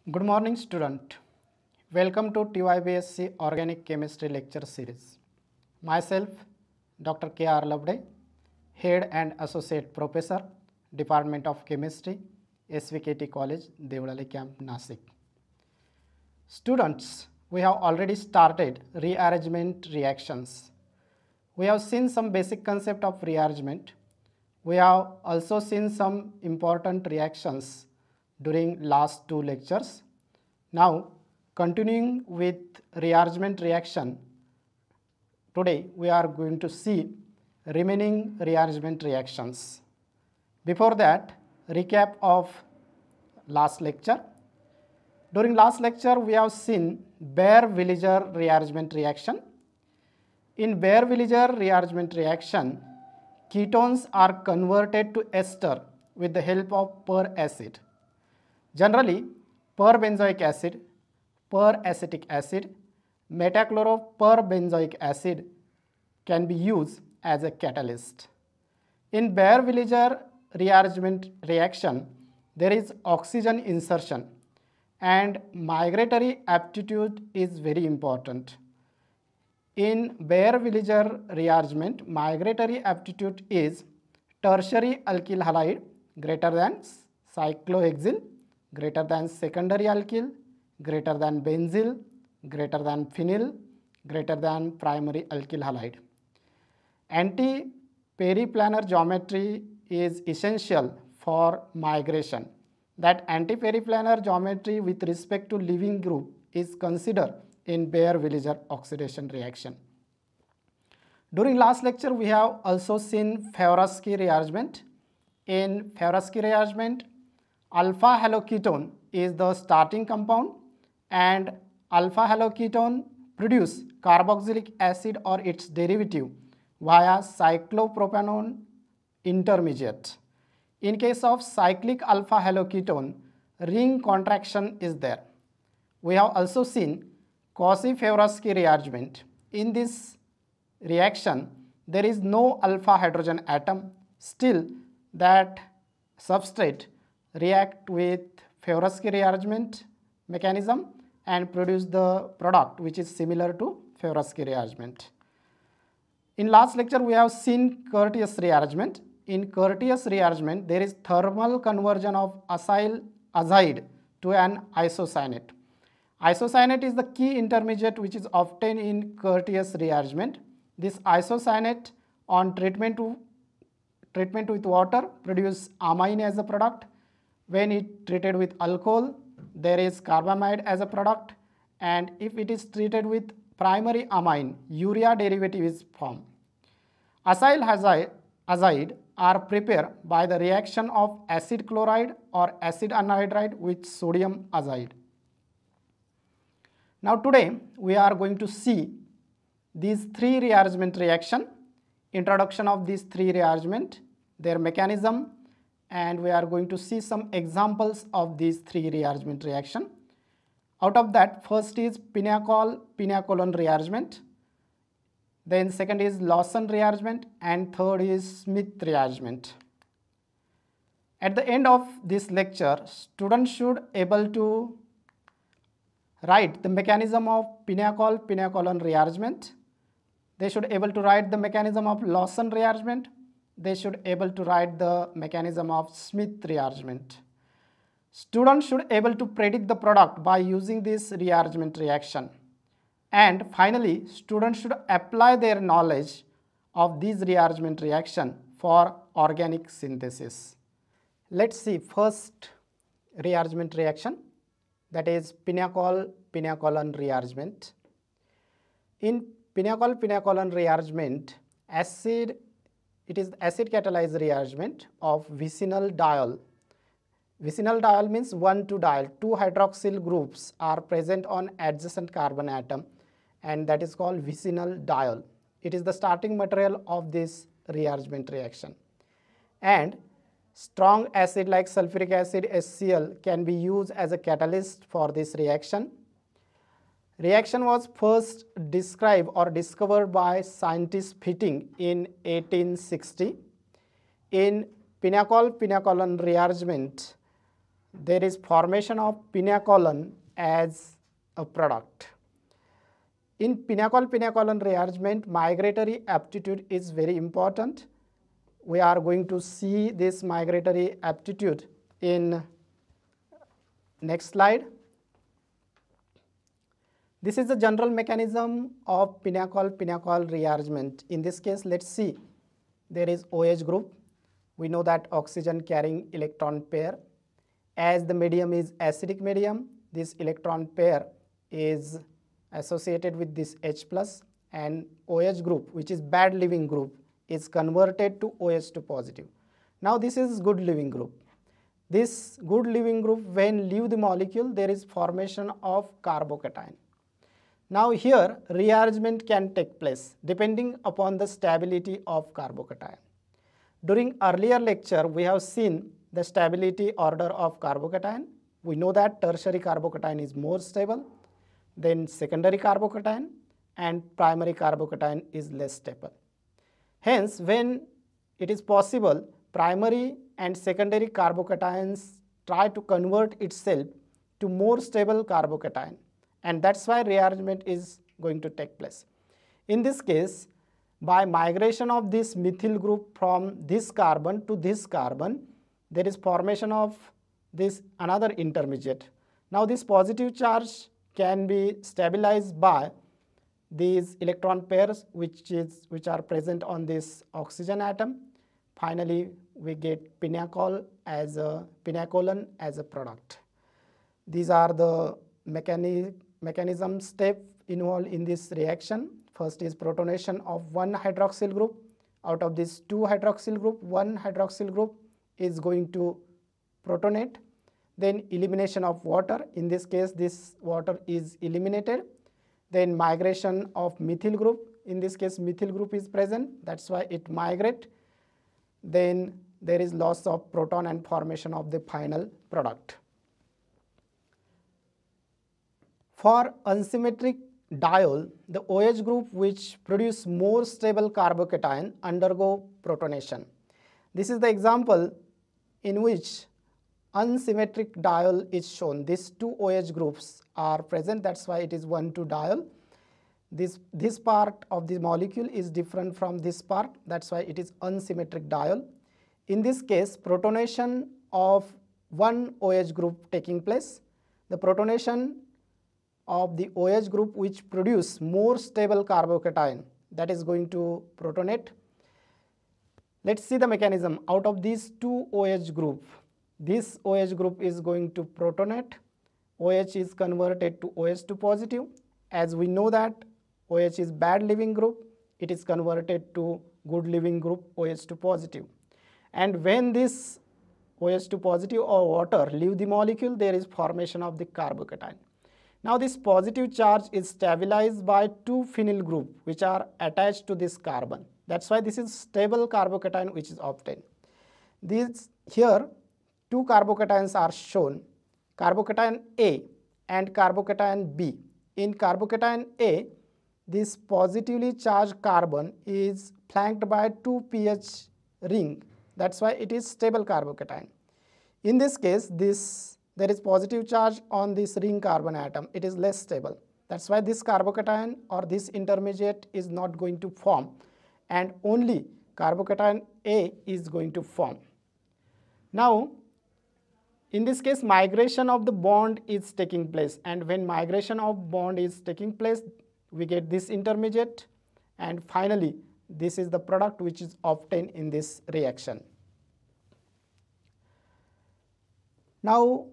Good morning, student. Welcome to TYBSc Organic Chemistry Lecture Series. Myself, Dr. K.R. Lavde, Head and Associate Professor, Department of Chemistry, SVKT College, Devdali Camp, Nasik. Students, we have already started rearrangement reactions. We have seen some basic concept of rearrangement. We have also seen some important reactions during last two lectures. Now, continuing with rearrangement reaction, today we are going to see remaining rearrangement reactions. Before that, recap of last lecture. During last lecture, we have seen Baeyer-Villiger rearrangement reaction. In Baeyer-Villiger rearrangement reaction, ketones are converted to ester with the help of per-acid. Generally, per-benzoic acid, per-acetic acid, metachloroperbenzoic acid can be used as a catalyst. In Baeyer-Villiger rearrangement reaction, there is oxygen insertion and migratory aptitude is very important. In Baeyer-Villiger rearrangement, migratory aptitude is tertiary alkyl halide greater than cyclohexyl, greater than secondary alkyl, greater than benzyl, greater than phenyl, greater than primary alkyl halide. Anti-periplanar geometry is essential for migration. That anti-periplanar geometry with respect to leaving group is considered in Baeyer-Villiger oxidation reaction. During last lecture, we have also seen Favorsky rearrangement. In Favorsky rearrangement, alpha haloketone is the starting compound and alpha haloketone produce carboxylic acid or its derivative via cyclopropanone intermediate. In case of cyclic alpha haloketone, ring contraction is there. We have also seen Cauchy-Favorsky rearrangement. In this reaction, there is no alpha hydrogen atom. Still, that substrate react with Favorsky rearrangement mechanism and produce the product which is similar to Favorsky rearrangement. In last lecture, we have seen Curtius rearrangement. In Curtius rearrangement, there is thermal conversion of acyl azide to an isocyanate. Isocyanate is the key intermediate which is obtained in Curtius rearrangement. This isocyanate on treatment with water produce amine as a product. When it treated with alcohol, there is carbamide as a product, and if it is treated with primary amine, urea derivative is formed. Acyl azide are prepared by the reaction of acid chloride or acid anhydride with sodium azide. Now today we are going to see these three rearrangement reaction, introduction of these three rearrangement, their mechanism, and we are going to see some examples of these three rearrangement reaction. Out of that, first is Pinacol-Pinacolone rearrangement, then second is Lawson rearrangement, and third is Smith rearrangement. At the end of this lecture, students should able to write the mechanism of Pinacol-Pinacolone rearrangement. They should able to write the mechanism of Lawson rearrangement. They should able to write the mechanism of Smith rearrangement. Students should able to predict the product by using this rearrangement reaction. And finally, students should apply their knowledge of this rearrangement reaction for organic synthesis. Let's see first rearrangement reaction, that is Pinacol-Pinacolone rearrangement. In Pinacol-Pinacolone rearrangement, it is acid catalyzed rearrangement of vicinal diol. Vicinal diol means 1,2 diol. 2 hydroxyl groups are present on adjacent carbon atom, and that is called vicinal diol. It is the starting material of this rearrangement reaction. And strong acid like sulfuric acid HCl can be used as a catalyst for this reaction. Reaction was first described or discovered by scientist Fitting in 1860. In Pinacol-Pinacolone rearrangement, there is formation of pinacolan as a product. In pinacol-pinacolan rearrangement, migratory aptitude is very important. We are going to see this migratory aptitude in next slide. This is the general mechanism of pinacol-pinacol rearrangement. In this case, let's see, there is OH group. We know that oxygen carrying electron pair. As the medium is acidic medium, this electron pair is associated with this H plus, and OH group, which is bad leaving group, is converted to OH2 positive. Now this is good leaving group. This good leaving group, when leave the molecule, there is formation of carbocation. Now here rearrangement can take place depending upon the stability of carbocation. During earlier lecture, we have seen the stability order of carbocation. We know that tertiary carbocation is more stable, then secondary carbocation, and primary carbocation is less stable. Hence, when it is possible, primary and secondary carbocations try to convert itself to more stable carbocation, and that's why rearrangement is going to take place. In this case, by migration of this methyl group from this carbon to this carbon, there is formation of this another intermediate. Now this positive charge can be stabilized by these electron pairs which are present on this oxygen atom. Finally, we get pinacolan as a product. These are the mechanism step involved in this reaction. First is protonation of one hydroxyl group. Out of this two hydroxyl group, one hydroxyl group is going to protonate. Then elimination of water. In this case, this water is eliminated. Then migration of methyl group. In this case, methyl group is present. That's why it migrates. Then there is loss of proton and formation of the final product. For unsymmetric diol, the OH group which produce more stable carbocation undergo protonation. This is the example in which unsymmetric diol is shown. These two OH groups are present, that's why it is 1,2 diol. This part of the molecule is different from this part, that's why it is unsymmetric diol. In this case, protonation of one OH group taking place. The protonation of the OH group which produce more stable carbocation, that is going to protonate. Let's see the mechanism. Out of these two OH group, this OH group is going to protonate. OH is converted to OH2 positive. As we know that OH is bad leaving group, it is converted to good leaving group OH2 positive. And when this OH2 positive or water leave the molecule, there is formation of the carbocation. Now this positive charge is stabilized by two phenyl group which are attached to this carbon. That's why this is stable carbocation which is obtained. Here two carbocations are shown, carbocation A and carbocation B. In carbocation A, this positively charged carbon is flanked by two pH ring. That's why it is stable carbocation. In this case, there is positive charge on this ring carbon atom. It is less stable. That's why this carbocation or this intermediate is not going to form, and only carbocation A is going to form. Now, in this case, migration of the bond is taking place, and when migration of bond is taking place, we get this intermediate, and finally, this is the product which is obtained in this reaction. Now,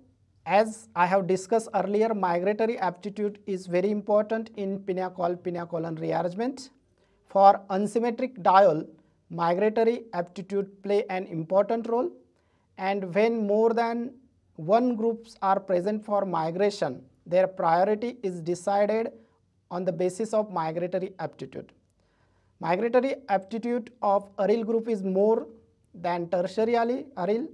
as I have discussed earlier, migratory aptitude is very important in pinacol-pinacolan rearrangement. For unsymmetric diol, migratory aptitude play an important role, and when more than one groups are present for migration, their priority is decided on the basis of migratory aptitude. Migratory aptitude of aryl group is more than tertiary aryl.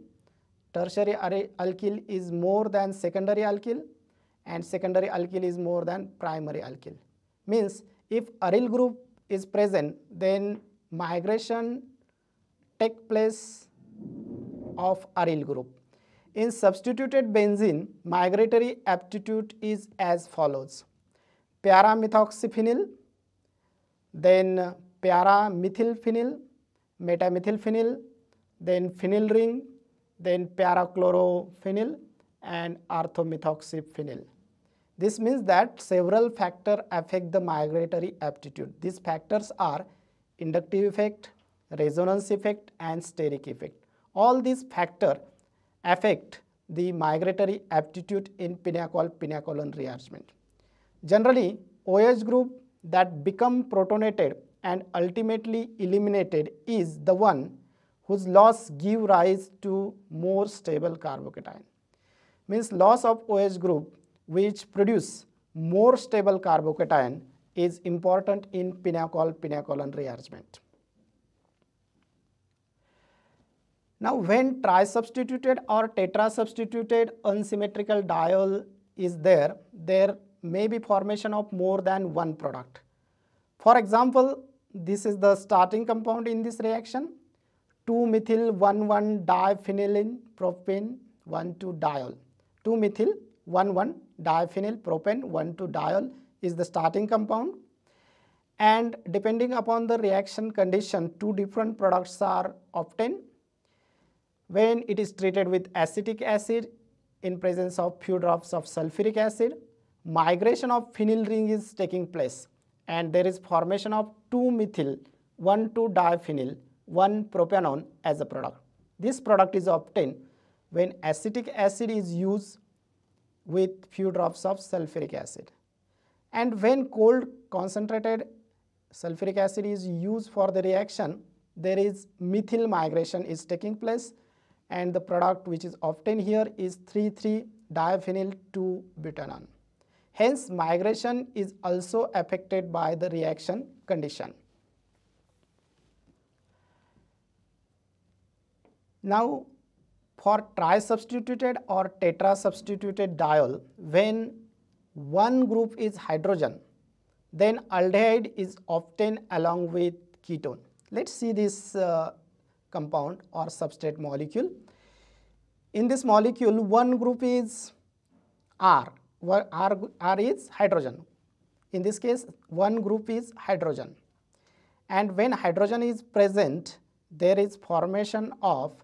Tertiary alkyl is more than secondary alkyl, and secondary alkyl is more than primary alkyl. Means if aryl group is present, then migration take place of aryl group. In substituted benzene, migratory aptitude is as follows: para-methoxyphenyl, then para-methylphenyl, metamethylphenyl, then phenyl ring, then para-chlorophenyl, and orthomethoxyphenyl. This means that several factors affect the migratory aptitude. These factors are inductive effect, resonance effect, and steric effect. All these factors affect the migratory aptitude in pinacol-pinacolon rearrangement. Generally, OH group that become protonated and ultimately eliminated is the one whose loss give rise to more stable carbocation. Means loss of OH group which produce more stable carbocation is important in pinacol-pinacolon rearrangement. Now, when tri-substituted or tetra-substituted unsymmetrical diol is there may be formation of more than one product. For example, this is the starting compound in this reaction, 2-methyl-1,1-diphenyl propane 1,2-diol. 2-methyl-1,1-diphenyl propane 1,2-diol is the starting compound, and depending upon the reaction condition, two different products are obtained. When it is treated with acetic acid in presence of few drops of sulfuric acid, migration of phenyl ring is taking place and there is formation of 2-methyl-1,2-diphenyl 1-propanone as a product. This product is obtained when acetic acid is used with few drops of sulfuric acid. And when cold concentrated sulfuric acid is used for the reaction, there is methyl migration is taking place, and the product which is obtained here is 3,3-diphenyl 2-butanone. Hence, migration is also affected by the reaction condition. Now, for tri-substituted or tetra-substituted diol, when one group is hydrogen, then aldehyde is obtained along with ketone. Let's see this compound or substrate molecule. In this molecule, one group is R, where R is hydrogen. In this case, one group is hydrogen. And when hydrogen is present, there is formation of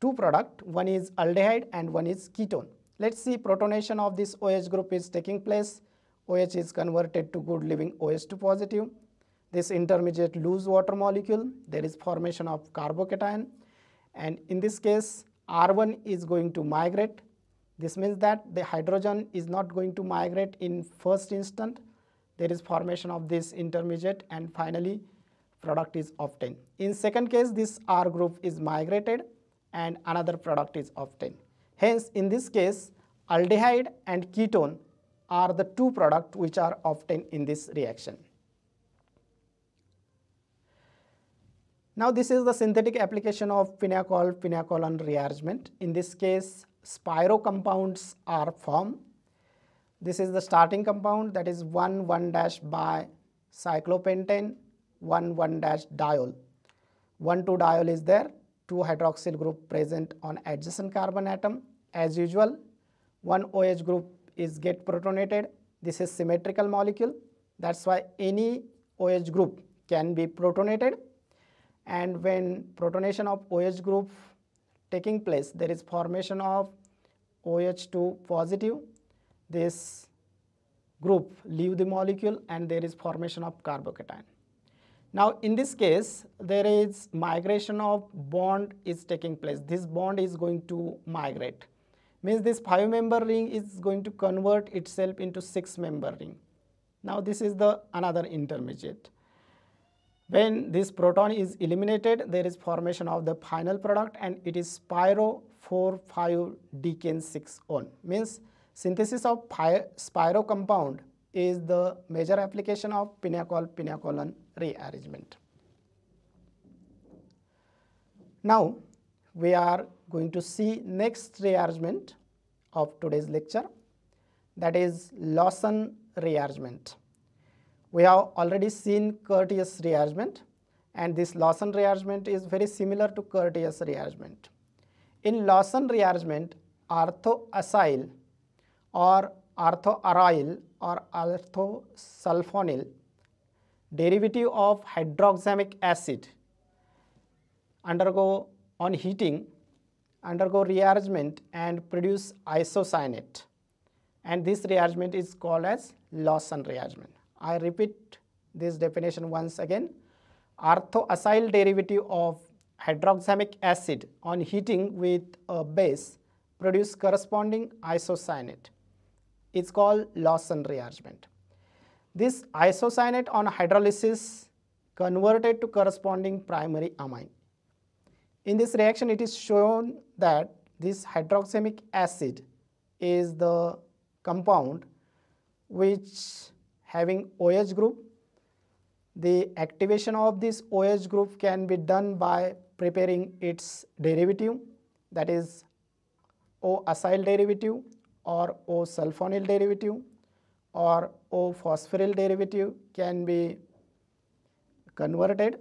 two products, one is aldehyde and one is ketone. Let's see, protonation of this OH group is taking place. OH is converted to good living OH2 positive. This intermediate loose water molecule, there is formation of carbocation, and in this case R1 is going to migrate. This means that the hydrogen is not going to migrate in first instant. There is formation of this intermediate and finally product is obtained. In second case, this R group is migrated and another product is obtained. Hence, in this case, aldehyde and ketone are the two products which are obtained in this reaction. Now, this is the synthetic application of pinacol-pinacolon rearrangement. In this case, spiro compounds are formed. This is the starting compound, that is 1,1-bi-cyclopentane, 1,1-diol. 1,2-diol is there, 2 hydroxyl group present on adjacent carbon atom. As usual, one OH group is get protonated. This is symmetrical molecule. That's why any OH group can be protonated. And when protonation of OH group taking place, there is formation of OH2 positive. This group leave the molecule and there is formation of carbocation. Now, in this case, there is migration of bond is taking place. This bond is going to migrate. Means this 5-member ring is going to convert itself into 6-member ring. Now, this is the another intermediate. When this proton is eliminated, there is formation of the final product and it is spiro 4,5-decane 6-one. Means synthesis of spiro compound is the major application of pinacol-pinacolon rearrangement. Now, we are going to see next rearrangement of today's lecture, that is Lawson rearrangement. We have already seen Curtius rearrangement, and this Lawson rearrangement is very similar to Curtius rearrangement. In Lawson rearrangement, orthoacyl or orthoaryl or orthosulfonyl derivative of hydroxamic acid undergo on heating, undergo rearrangement and produce isocyanate, and this rearrangement is called as Lawson rearrangement. I repeat this definition once again. Orthoacyl derivative of hydroxamic acid on heating with a base produce corresponding isocyanate. It's called Lawson rearrangement. This isocyanate on hydrolysis converted to corresponding primary amine. In this reaction, it is shown that this hydroxamic acid is the compound which having OH group. The activation of this OH group can be done by preparing its derivative, that is O-acyl derivative or O-sulfonyl derivative or O-phosphoryl derivative can be converted.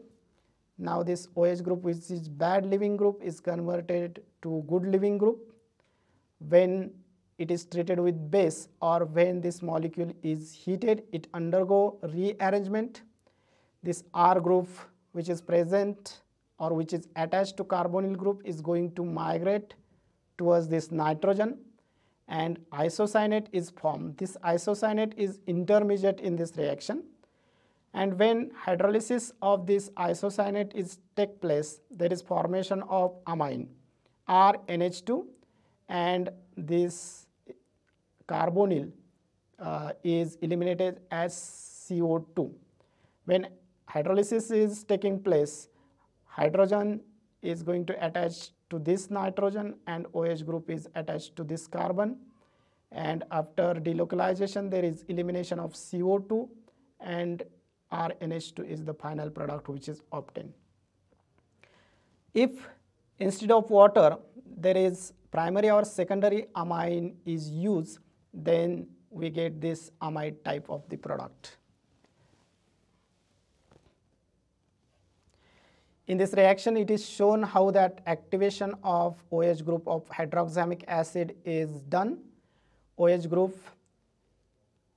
Now this OH group, which is bad leaving group, is converted to good leaving group when it is treated with base, or when this molecule is heated, it undergo rearrangement. This R group which is present or which is attached to carbonyl group is going to migrate towards this nitrogen and isocyanate is formed. This isocyanate is intermediate in this reaction, and when hydrolysis of this isocyanate is take place, there is formation of amine RNH2, and this carbonyl is eliminated as CO2. When hydrolysis is taking place, hydrogen is going to attach to this nitrogen and OH group is attached to this carbon, and after delocalization there is elimination of CO2 and RNH2 is the final product which is obtained. If instead of water there is primary or secondary amine is used, then we get this amide type of the product. In this reaction, it is shown how that activation of OH group of hydroxamic acid is done. OH group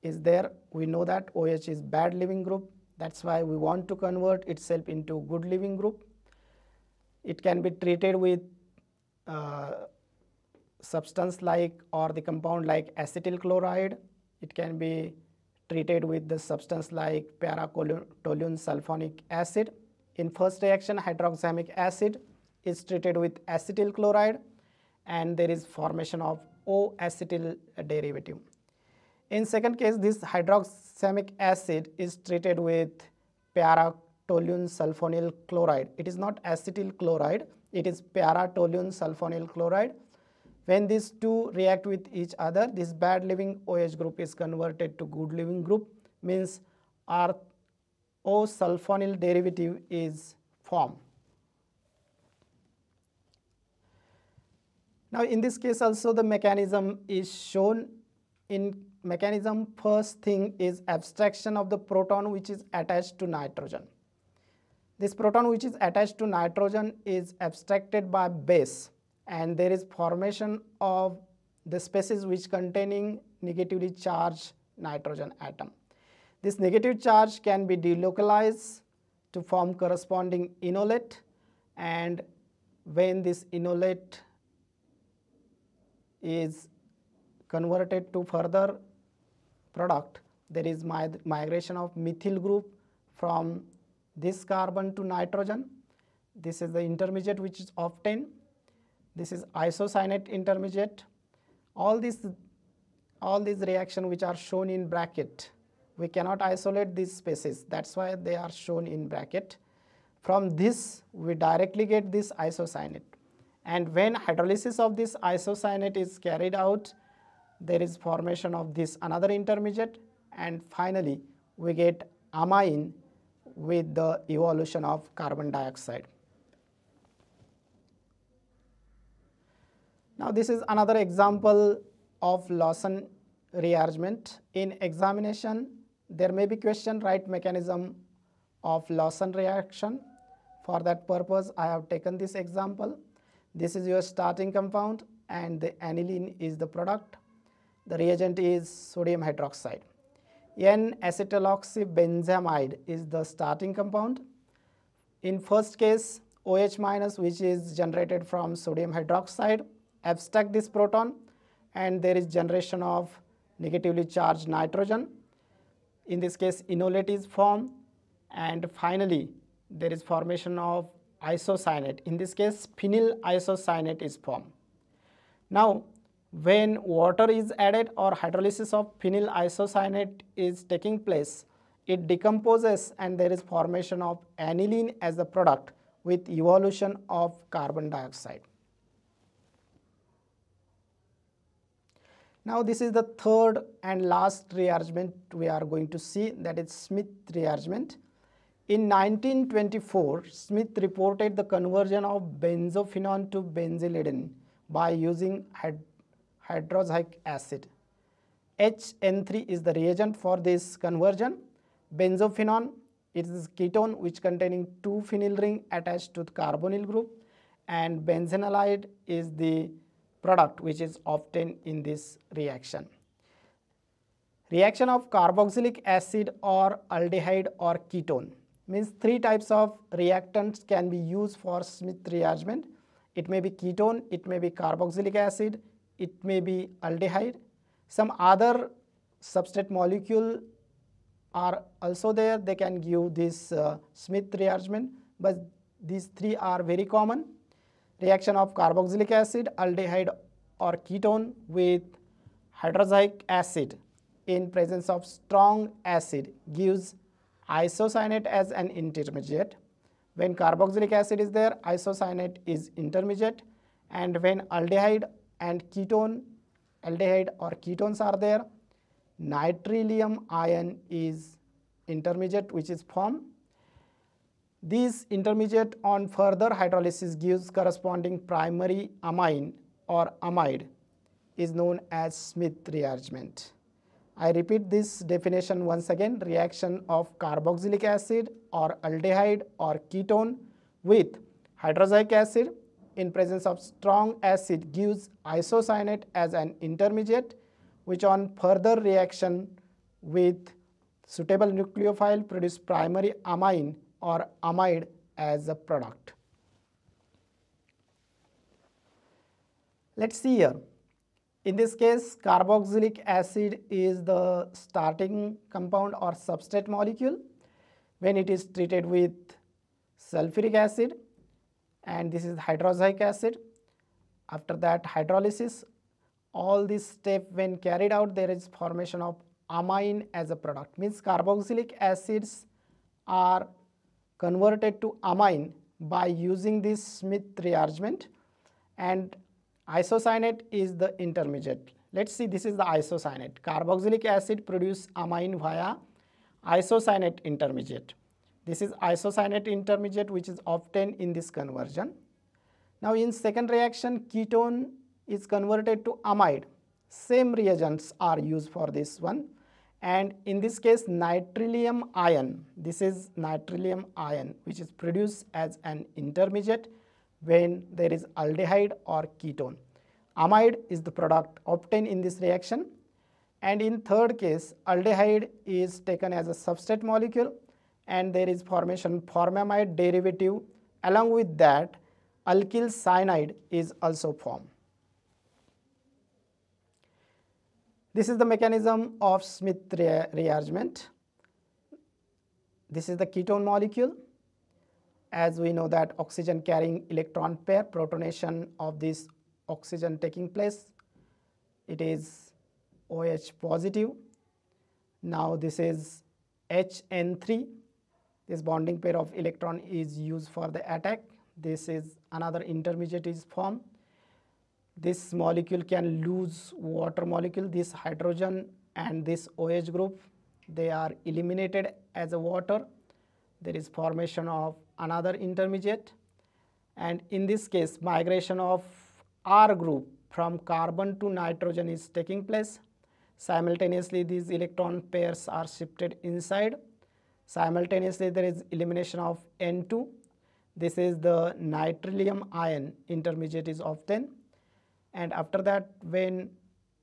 is there. We know that OH is bad leaving group. That's why we want to convert itself into good leaving group. It can be treated with substance like or the compound like acetyl chloride. It can be treated with the substance like para-toluene sulfonic acid. In first reaction, hydroxamic acid is treated with acetyl chloride and there is formation of O-acetyl derivative. In second case, this hydroxamic acid is treated with para-toluene sulfonyl chloride. It is not acetyl chloride, it is para-toluene sulfonyl chloride. When these two react with each other, this bad leaving OH group is converted to good leaving group, means our O-sulfonyl derivative is formed. Now in this case also the mechanism is shown. In mechanism, first thing is abstraction of the proton which is attached to nitrogen. This proton which is attached to nitrogen is abstracted by base, and there is formation of the species which containing negatively charged nitrogen atom. This negative charge can be delocalized to form corresponding enolate, and when this enolate is converted to further product, there is migration of methyl group from this carbon to nitrogen. This is the intermediate which is obtained. This is isocyanate intermediate. All these reactions which are shown in bracket, we cannot isolate these species. That's why they are shown in bracket. From this, we directly get this isocyanate. And when hydrolysis of this isocyanate is carried out, there is formation of this another intermediate, and finally we get amine with the evolution of carbon dioxide. Now this is another example of Lawson rearrangement. In examination, there may be question, write mechanism of Lawson reaction. For that purpose, I have taken this example. This is your starting compound and the aniline is the product. The reagent is sodium hydroxide. N-acetyloxybenzamide is the starting compound. In first case, OH minus, which is generated from sodium hydroxide, abstract this proton and there is generation of negatively charged nitrogen. In this case, enolate is formed and finally there is formation of isocyanate. In this case, phenyl isocyanate is formed. Now, when water is added or hydrolysis of phenyl isocyanate is taking place, it decomposes and there is formation of aniline as a product with evolution of carbon dioxide. Now this is the third and last rearrangement we are going to see, that is Smith rearrangement. In 1924, Smith reported the conversion of benzophenone to benzylidene by using hydroxyic acid. HN3 is the reagent for this conversion. Benzophenone is ketone which containing 2 phenyl ring attached to the carbonyl group, and benzenalide is the product which is obtained in this reaction. Reaction of carboxylic acid or aldehyde or ketone means 3 types of reactants can be used for Smith rearrangement. It may be ketone, it may be carboxylic acid, it may be aldehyde. Some other substrate molecule are also there, they can give this Smith rearrangement, but these 3 are very common. Reaction of carboxylic acid, aldehyde or ketone with hydroxyic acid in presence of strong acid gives isocyanate as an intermediate. When carboxylic acid is there, isocyanate is intermediate, and when aldehyde and ketone, aldehyde or ketones are there, nitrilium ion is intermediate which is formed. This intermediate on further hydrolysis gives corresponding primary amine or amide is known as Smith rearrangement. I repeat this definition once again. Reaction of carboxylic acid or aldehyde or ketone with hydroxyic acid in presence of strong acid gives isocyanate as an intermediate, which on further reaction with suitable nucleophile produce primary amine or amide as a product. Let's see here. In this case, carboxylic acid is the starting compound or substrate molecule when it is treated with sulfuric acid, and this is hydroxyic acid. After that hydrolysis, all this step when carried out, there is formation of amine as a product, means carboxylic acids are converted to amine by using this Smith rearrangement, and isocyanate is the intermediate. Let's see, this is the isocyanate. Carboxylic acid produce amine via isocyanate intermediate. This is isocyanate intermediate which is obtained in this conversion. Now in second reaction, ketone is converted to amide. Same reagents are used for this one, and in this case nitrilium ion, this is nitrilium ion which is produced as an intermediate when there is aldehyde or ketone. Amide is the product obtained in this reaction, and in third case aldehyde is taken as a substrate molecule and there is formation formamide derivative. Along with that, alkyl cyanide is also formed. This is the mechanism of Smith rearrangement. This is the ketone molecule. As we know that oxygen carrying electron pair, protonation of this oxygen taking place, it is OH positive. Now this is HN3. This bonding pair of electron is used for the attack. This is another intermediate is formed. This molecule can lose water molecule, this hydrogen and this OH group, they are eliminated as a water. There is formation of another intermediate, and in this case migration of R group from carbon to nitrogen is taking place. Simultaneously these electron pairs are shifted inside. Simultaneously there is elimination of N2. This is the nitrilium ion intermediate is obtained, and after that when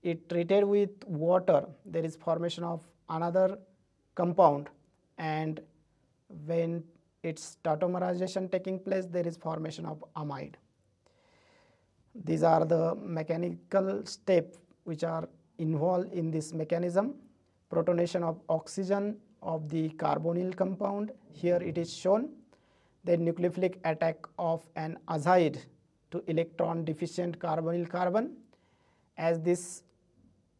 it treated with water, there is formation of another compound, and when its tautomerization taking place, there is formation of amide. These are the mechanical steps which are involved in this mechanism. Protonation of oxygen of the carbonyl compound, here it is shown. Then nucleophilic attack of an azide to electron deficient carbonyl carbon, as this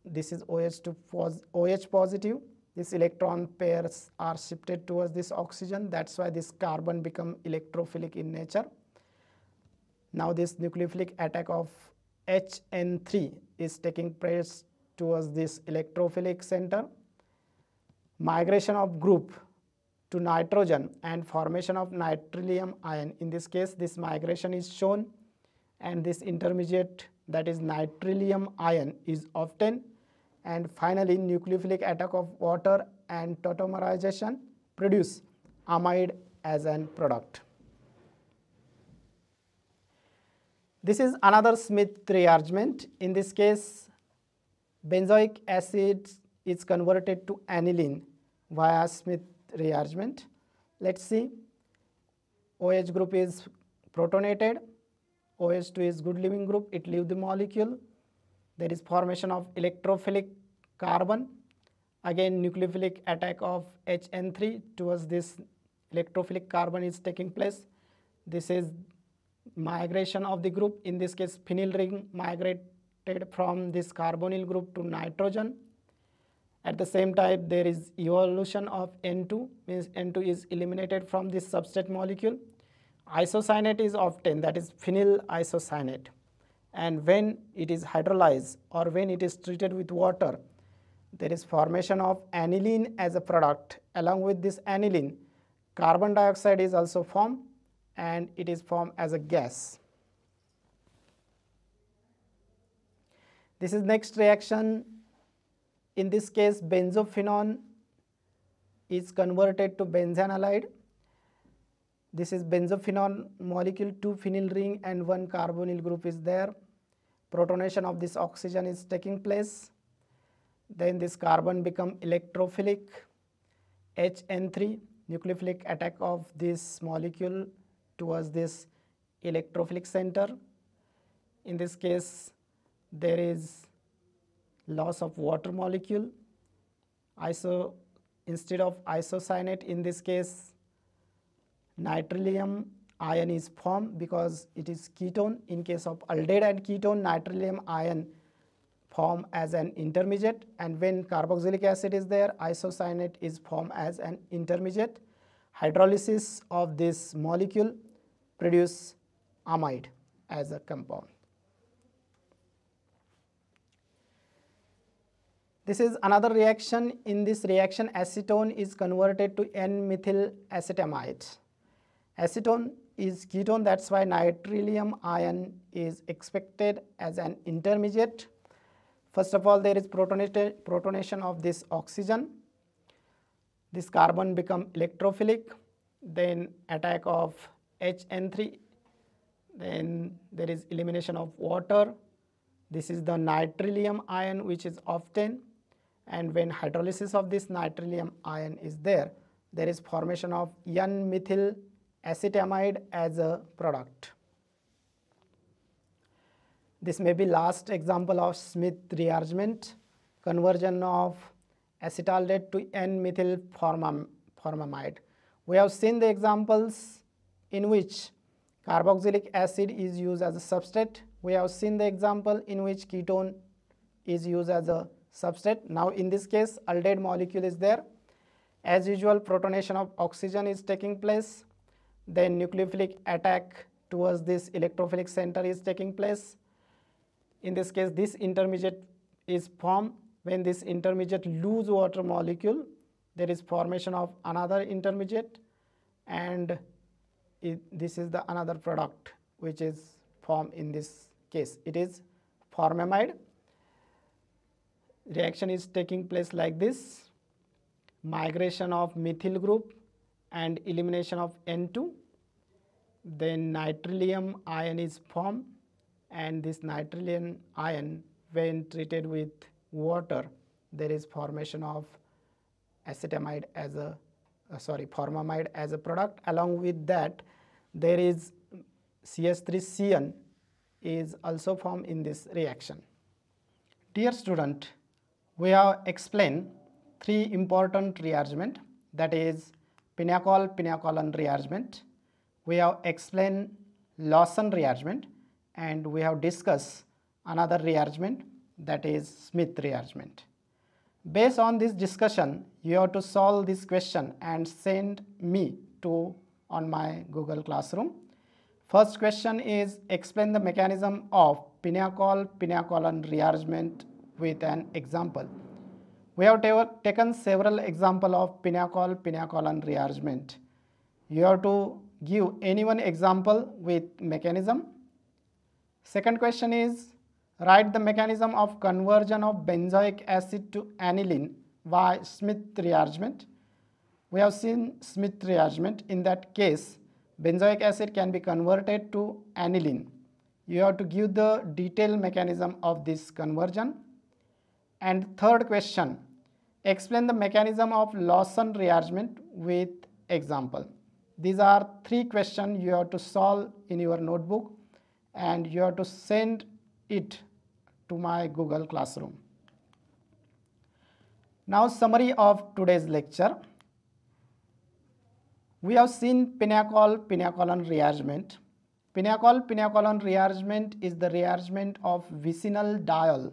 is OH positive, this electron pairs are shifted towards this oxygen, that's why this carbon become electrophilic in nature. Now this nucleophilic attack of HN3 is taking place towards this electrophilic center. Migration of group to nitrogen and formation of nitrilium ion. In this case, this migration is shown, and this intermediate, that is nitrilium ion, is obtained, and finally nucleophilic attack of water and tautomerization produce amide as an product. This is another Smith rearrangement. In this case, benzoic acid is converted to aniline via Smith rearrangement. Let's see. OH group is protonated, OH2 is good leaving group, it leaves the molecule. There is formation of electrophilic carbon. Again nucleophilic attack of HN3 towards this electrophilic carbon is taking place. This is migration of the group. In this case, phenyl ring migrated from this carbonyl group to nitrogen. At the same time, there is evolution of N2, means N2 is eliminated from this substrate molecule. Isocyanate is obtained, that is phenyl isocyanate. And when it is hydrolyzed or when it is treated with water, there is formation of aniline as a product. Along with this aniline, carbon dioxide is also formed, and it is formed as a gas. This is next reaction. In this case, benzophenone is converted to benzanalide. This is benzophenone molecule, 2 phenyl ring and 1 carbonyl group is there. Protonation of this oxygen is taking place. Then this carbon become electrophilic. HN3, nucleophilic attack of this molecule towards this electrophilic center. In this case, there is loss of water molecule. Instead of isocyanate, in this case, nitrilium ion is formed because it is ketone. In case of aldehyde and ketone, nitrilium ion form as an intermediate, and when carboxylic acid is there, isocyanate is formed as an intermediate. Hydrolysis of this molecule produce amide as a compound. This is another reaction. In this reaction, acetone is converted to N-methyl acetamide. Acetone is ketone, that's why nitrilium ion is expected as an intermediate. First of all, there is protonation of this oxygen. This carbon become electrophilic, then attack of HN3, then there is elimination of water. This is the nitrilium ion which is obtained, and when hydrolysis of this nitrilium ion is there, there is formation of N-methyl acetamide as a product. This may be last example of Smith rearrangement, conversion of acetaldehyde to N-methyl formamide. We have seen the examples in which carboxylic acid is used as a substrate. We have seen the example in which ketone is used as a substrate. Now in this case, aldehyde molecule is there. As usual, protonation of oxygen is taking place. Then nucleophilic attack towards this electrophilic center is taking place. In this case, this intermediate is formed. When this intermediate lose water molecule, there is formation of another intermediate, and this is the another product which is formed in this case. It is formamide. Reaction is taking place like this. Migration of methyl group and elimination of N2. then nitrillium ion is formed, and this nitrillium ion, when treated with water, there is formation of acetamide as a formamide as a product. Along with that, there is CH3CN is also formed in this reaction. Dear student, we have explained three important rearrangement, that is Pinacol-Pinacol rearrangement. We have explained Lawson rearrangement, and we have discussed another rearrangement, that is Smith rearrangement. Based on this discussion, you have to solve this question and send me on my Google Classroom. First question is, explain the mechanism of Pinacol-Pinacol rearrangement with an example. We have taken several examples of Pinacol-Pinacol rearrangement. You have to give any one example with mechanism. Second question is, write the mechanism of conversion of benzoic acid to aniline by Smith rearrangement. We have seen Smith rearrangement. In that case, benzoic acid can be converted to aniline. You have to give the detailed mechanism of this conversion. And third question, explain the mechanism of Lawson rearrangement with example. These are three questions you have to solve in your notebook, and you have to send it to my Google Classroom. Now, summary of today's lecture. We have seen Pinacol-Pinacol rearrangement. Pinacol-Pinacol rearrangement is the rearrangement of vicinal diol.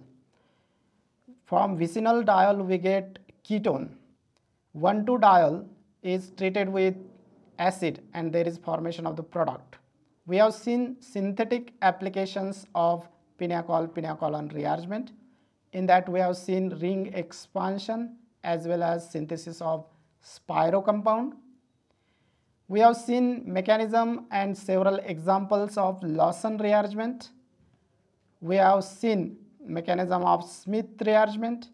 From vicinal diol we get ketone. 1,2-diol is treated with acid and there is formation of the product. We have seen synthetic applications of Pinacol-Pinacol rearrangement. In that we have seen ring expansion as well as synthesis of spiro compound. We have seen mechanism and several examples of Lawson rearrangement. We have seen mechanism of Smith rearrangement,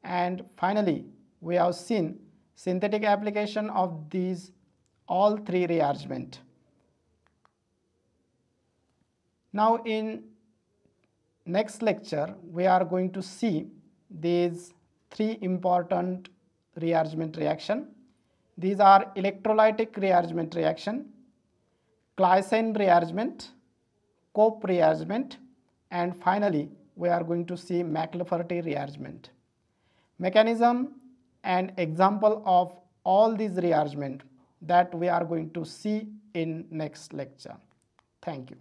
and finally we have seen synthetic application of these all three rearrangement. Now in next lecture we are going to see these three important rearrangement reaction. These are electrolytic rearrangement reaction, Claisen rearrangement, Cope rearrangement, and finally we are going to see McLafferty rearrangement. Mechanism and example of all these rearrangement that we are going to see in next lecture. Thank you.